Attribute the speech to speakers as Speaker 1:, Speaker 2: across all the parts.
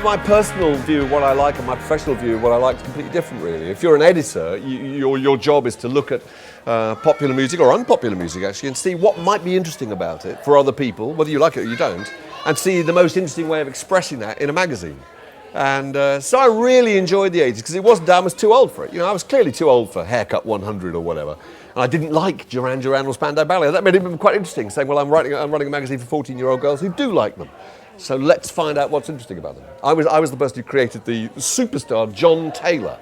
Speaker 1: my personal view of what I like and my professional view of what I like is completely different, really. If you're an editor, your job is to look at popular music or unpopular music, actually, and see what might be interesting about it for other people, whether you like it or you don't, and see the most interesting way of expressing that in a magazine. And so I really enjoyed the 80s because it wasn't I was too old for it. You know, I was clearly too old for Haircut 100 or whatever. And I didn't like Duran Duran or Spandau Ballet. That made it quite interesting, saying, well, I'm running a magazine for 14-year-old girls who do like them. So let's find out what's interesting about them. I was the person who created the superstar John Taylor.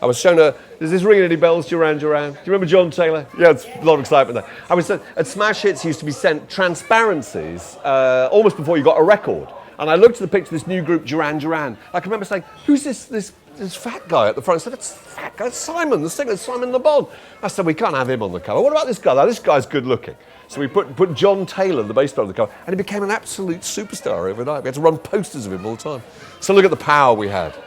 Speaker 1: I was shown does this ring any bells, Duran Duran? Do you remember John Taylor? Yeah, it's a lot of excitement there. I was at Smash Hits used to be sent transparencies almost before you got a record. And I looked at the picture of this new group, Duran Duran. I can remember saying, who's this fat guy at the front? I said, that's fat guy, it's Simon, the singer, Simon Le Bon. I said, we can't have him on the cover. What about this guy? Now, this guy's good looking. So we put John Taylor, the bass player, on the cover, and he became an absolute superstar overnight. We had to run posters of him all the time. So look at the power we had.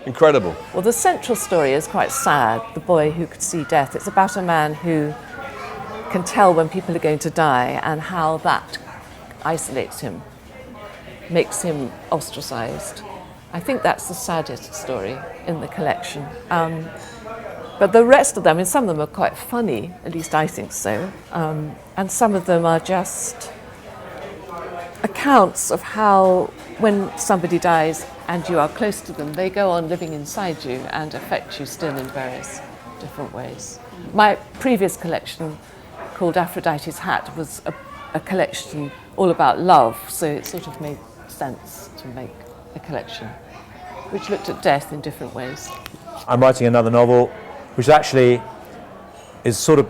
Speaker 1: Incredible.
Speaker 2: Well, the central story is quite sad, The Boy Who Could See Death. It's about a man who can tell when people are going to die and how that isolates him, makes him ostracised. I think that's the saddest story in the collection. But the rest of them, and some of them are quite funny, at least I think so, and some of them are just accounts of how when somebody dies and you are close to them, they go on living inside you and affect you still in various different ways. My previous collection, called Aphrodite's Hat, was a collection all about love, so it sort of made sense to make a collection which looked at death in different ways.
Speaker 3: I'm writing another novel which actually is sort of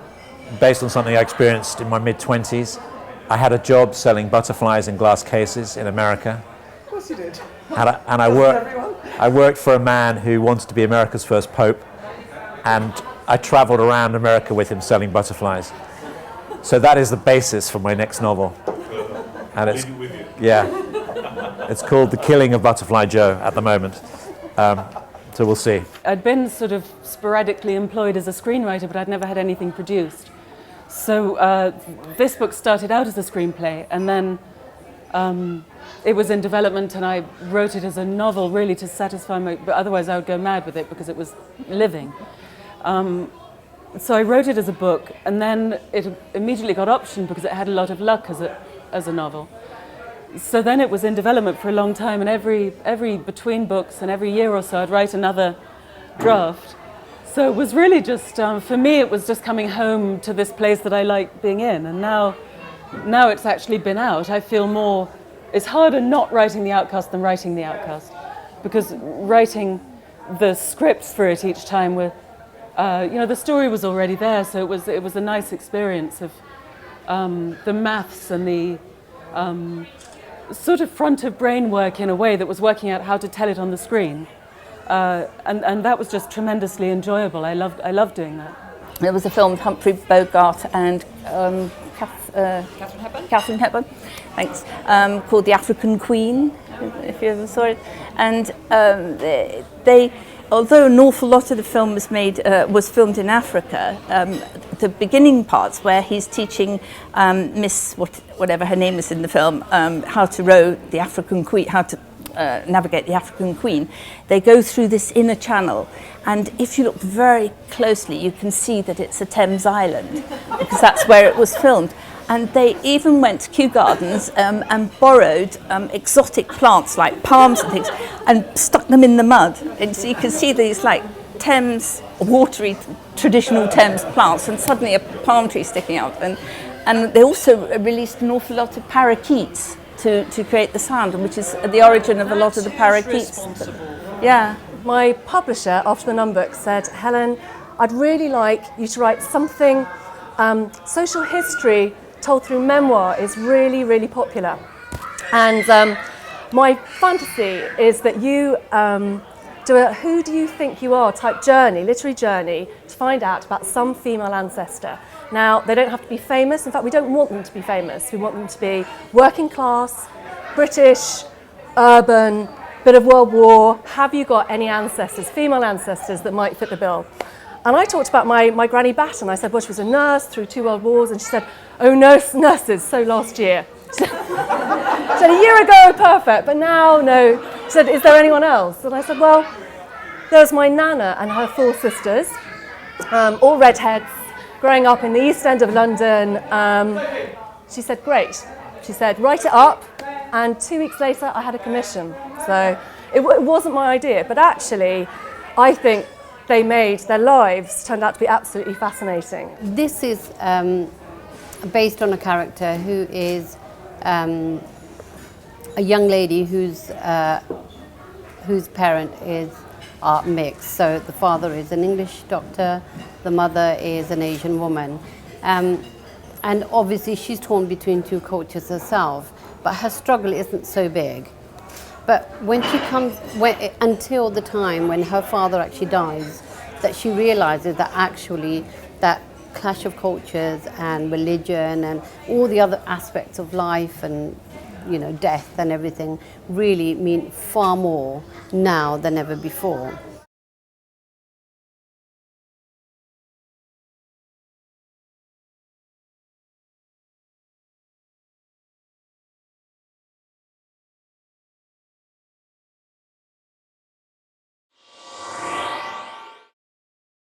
Speaker 3: based on something I experienced in my mid-20s. I had a job selling butterflies in glass cases in America.
Speaker 4: Of course you did.
Speaker 3: And I worked for a man who wanted to be America's first pope, and I travelled around America with him selling butterflies. So that is the basis for my next novel. And it's, yeah, it's called The Killing of Butterfly Joe at the moment. So we'll see.
Speaker 4: I'd been sort of sporadically employed as a screenwriter, but I'd never had anything produced. So this book started out as a screenplay, and then it was in development, and I wrote it as a novel really to satisfy but otherwise I would go mad with it because it was living. So I wrote it as a book, and then it immediately got optioned because it had a lot of luck as a novel. So then it was in development for a long time, and every between books and every year or so I'd write another draft. So it was really just, for me, it was just coming home to this place that I like being in, and now it's actually been out. I feel more, it's harder not writing The Outcast than writing The Outcast, because writing the scripts for it each time were, the story was already there, so it was a nice experience of the maths and the sort of front of brain work in a way that was working out how to tell it on the screen. And that was just tremendously enjoyable. I loved doing that.
Speaker 5: There was a film with Humphrey Bogart and Catherine Hepburn, thanks, called The African Queen, if you ever saw it. And although an awful lot of the film was filmed in Africa, the beginning parts where he's teaching Miss whatever her name is in the film how to row the African Queen, how to navigate the African Queen, they go through this inner channel, and if you look very closely you can see that it's a Thames island because that's where it was filmed. And they even went to Kew Gardens and borrowed exotic plants like palms and things and stuck them in the mud. And so you can see these like Thames, watery, traditional Thames plants, and suddenly a palm tree sticking out. And they also released an awful lot of parakeets to create the sound, which is the origin of a lot of the parakeets. Yeah.
Speaker 6: My publisher, after the Numbook, said, Helen, I'd really like you to write something, social history told through memoir is really, really popular. And my fantasy is that you do a who do you think you are type journey, literary journey, to find out about some female ancestor. Now, they don't have to be famous. In fact, we don't want them to be famous. We want them to be working class, British, urban, bit of World War. Have you got any ancestors, female ancestors, that might fit the bill? And I talked about my Granny Batten. I said, well, she was a nurse through 2 world wars, and she said, oh, nurses, so last year. She said, a year ago, perfect, but now, no. said, is there anyone else? And I said, well, there's my nana and her 4 sisters, all redheads, growing up in the East End of London. She said, great. She said, write it up. And 2 weeks later, I had a commission. So it wasn't my idea, but actually, I think their lives turned out to be absolutely fascinating.
Speaker 7: This is based on a character who is a young lady whose parent are mixed. So the father is an English doctor, the mother is an Asian woman. And obviously she's torn between 2 cultures herself, but her struggle isn't so big. But when she comes, until the time when her father actually dies, that she realizes that actually that clash of cultures and religion and all the other aspects of life and death and everything really mean far more now than ever before.